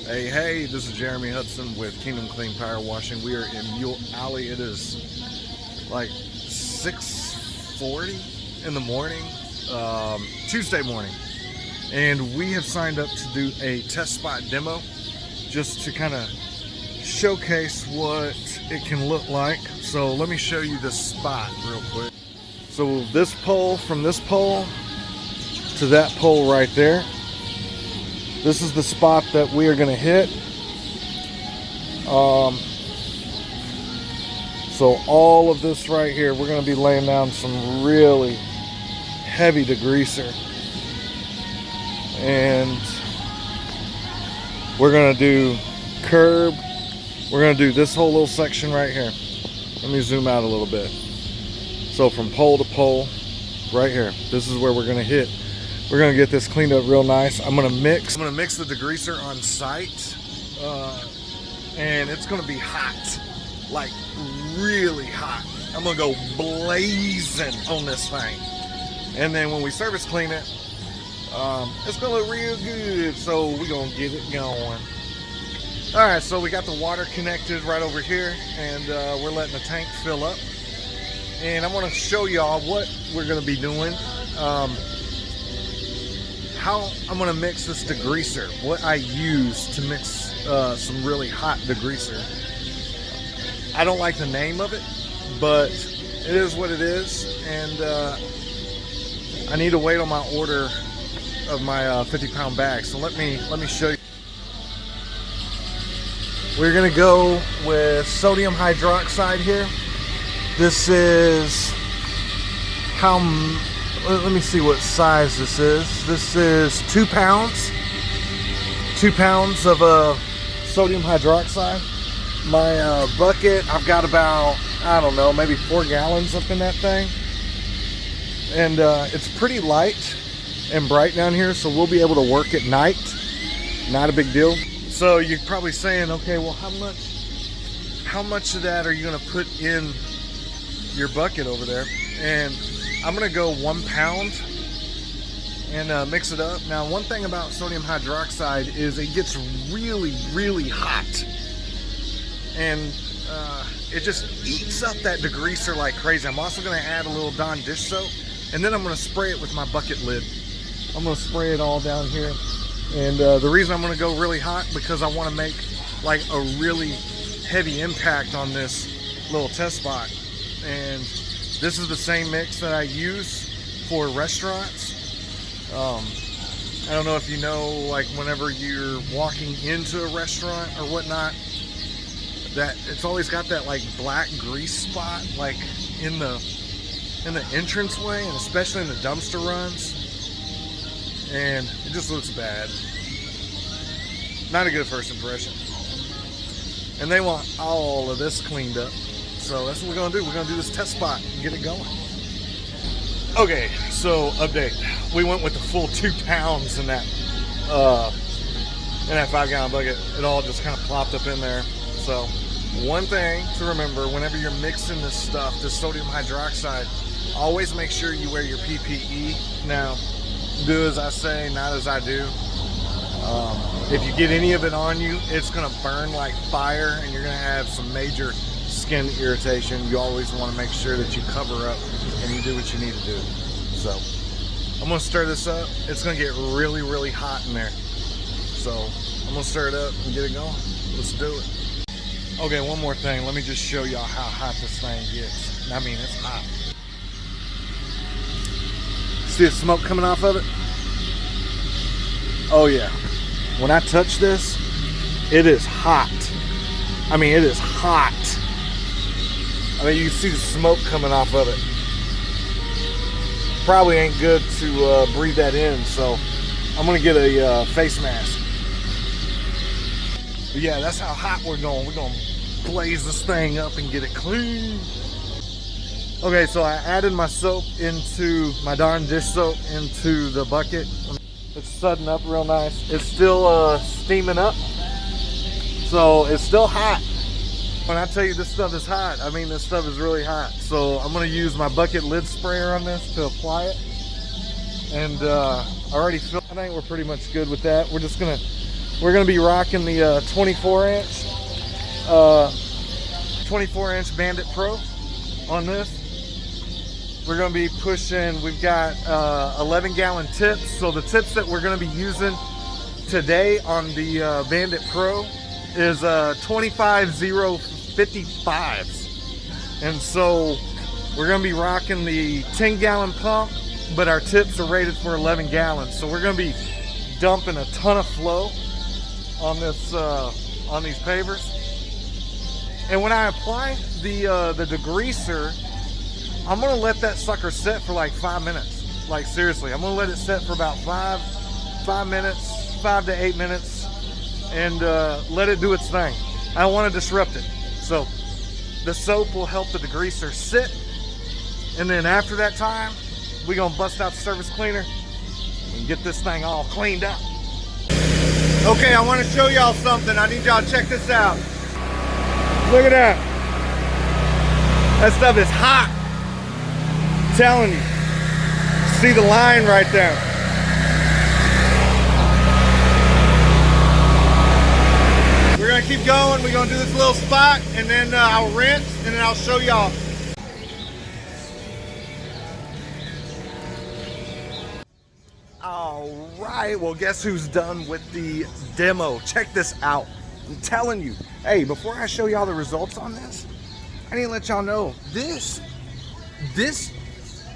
Hey, this is Jeremy Hudson with Kingdom Clean Power Washing. We are in Mule Alley. It is like 6:40 in the morning, Tuesday morning. And we have signed up to do a test spot demo just to kind of showcase what it can look like. So let me show you this spot real quick. So this pole, from this pole to that pole right there, this is the spot that we are going to hit. So all of this right here, we're going to be laying down some really heavy degreaser. And we're going to do curb. We're going to do this whole little section right here. Let me zoom out a little bit. So from pole to pole, right here, this is where we're going to hit. We're gonna get this cleaned up real nice. I'm gonna mix the degreaser on site, and it's gonna be hot, like really hot. I'm gonna go blazing on this thing, and then when we surface clean it, it's gonna look real good. So we're gonna get it going. All right, so we got the water connected right over here, and we're letting the tank fill up. And I'm gonna show y'all what we're gonna be doing. How I'm gonna mix this degreaser, what I use to mix some really hot degreaser. I don't like the name of it, but it is what it is, and I need to wait on my order of my 50-pound bag. So let me show you. We're gonna go with sodium hydroxide here. This is let me see what size this is. This is 2 pounds. 2 pounds of sodium hydroxide. My bucket, I've got about, I don't know, maybe 4 gallons up in that thing. And it's pretty light and bright down here, so we'll be able to work at night. Not a big deal. So you're probably saying, okay, well, how much of that are you gonna put in your bucket over there? And I'm gonna go 1 pound and mix it up. Now, one thing about sodium hydroxide is it gets really, really hot, and it just eats up that degreaser like crazy. I'm also gonna add a little Dawn dish soap, and then I'm gonna spray it with my bucket lid. I'm gonna spray it all down here, and the reason I'm gonna go really hot because I want to make like a really heavy impact on this little test spot. And this is the same mix that I use for restaurants. I don't know if you know, like whenever you're walking into a restaurant or whatnot, that it's always got that like black grease spot like in the entranceway, and especially in the dumpster runs. And it just looks bad. Not a good first impression. And they want all of this cleaned up. So that's what we're gonna do. We're gonna do this test spot and get it going. Okay, so update. We went with the full 2 pounds in that 5-gallon bucket. It all just kind of plopped up in there. So one thing to remember whenever you're mixing this stuff, this sodium hydroxide, always make sure you wear your PPE. Now, do as I say, not as I do. If you get any of it on you, it's gonna burn like fire, and you're gonna have some major skin irritation. You always want to make sure that you cover up and you do what you need to do. So I'm gonna stir this up. It's gonna get really, really hot in there. So I'm gonna stir it up and get it going. Let's do it. Okay, one more thing. Let me just show y'all how hot this thing gets. I mean, it's hot. See the smoke coming off of it? Oh yeah. When I touch this, it is hot. I mean, it is hot. I mean, you can see the smoke coming off of it. Probably ain't good to breathe that in, so I'm gonna get a face mask. But yeah, that's how hot we're going. We're gonna blaze this thing up and get it clean. Okay, so I added my soap into my Dawn dish soap into the bucket. It's sudding up real nice. It's still steaming up, so it's still hot. When I tell you this stuff is hot, I mean this stuff is really hot. So I'm gonna use my bucket lid sprayer on this to apply it. And I already feel, I think we're pretty much good with that. We're just gonna We're gonna be rocking the 24-inch Bandit Pro on this. We're gonna be pushing, we've got 11-gallon tips. So the tips that we're gonna be using today on the Bandit Pro is 25055s. And so we're gonna be rocking the 10-gallon pump, but our tips are rated for 11 gallons. So we're gonna be dumping a ton of flow on this on these pavers. And when I apply the degreaser, I'm gonna let that sucker sit for like 5 minutes. Like seriously, I'm gonna let it sit for about 5 minutes, 5 to 8 minutes, and let it do its thing. I don't want to disrupt it. So the soap will help the degreaser sit, and then after that time, we're gonna bust out the surface cleaner and get this thing all cleaned up. Okay, I want to show y'all something. I need y'all to check this out. Look at that. That stuff is hot. I'm telling you. See the line right there. We're gonna keep going. We're gonna do this little spot, and then I'll rinse, and then I'll show y'all. All right, well, guess who's done with the demo? Check this out. I'm telling you. Hey, before I show y'all the results on this, I need to let y'all know this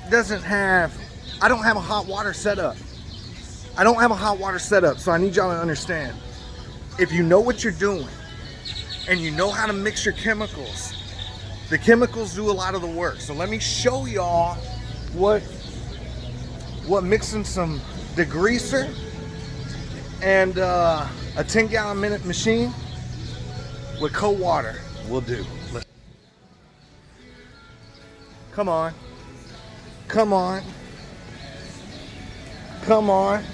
doesn't have, I don't have a hot water setup. I don't have a hot water setup, so I need y'all to understand. If you know what you're doing and you know how to mix your chemicals, the chemicals do a lot of the work. So let me show y'all what mixing some degreaser and a 10-gallon minute machine with cold water will do. Come on. Come on. Come on.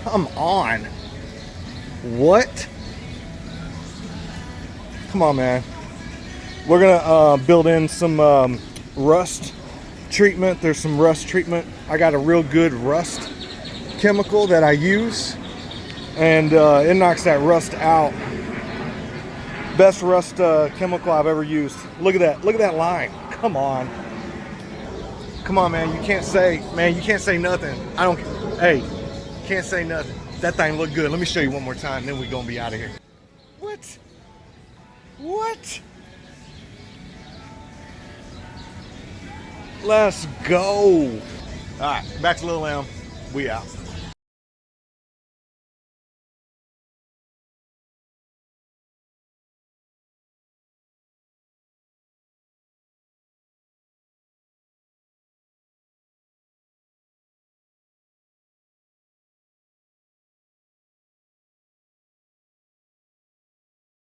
Come on. What? Come on, man. We're gonna build in some rust treatment. There's some rust treatment. I got a real good rust chemical that I use, and it knocks that rust out. Best rust chemical I've ever used. Look at that. Look at that line. Come on. Come on, man. You can't say nothing. I don't. Hey, can't say nothing. That thing looked good. Let me show you one more time, then we're gonna be out of here. What? What? Let's go. All right, back to Lil M. We out.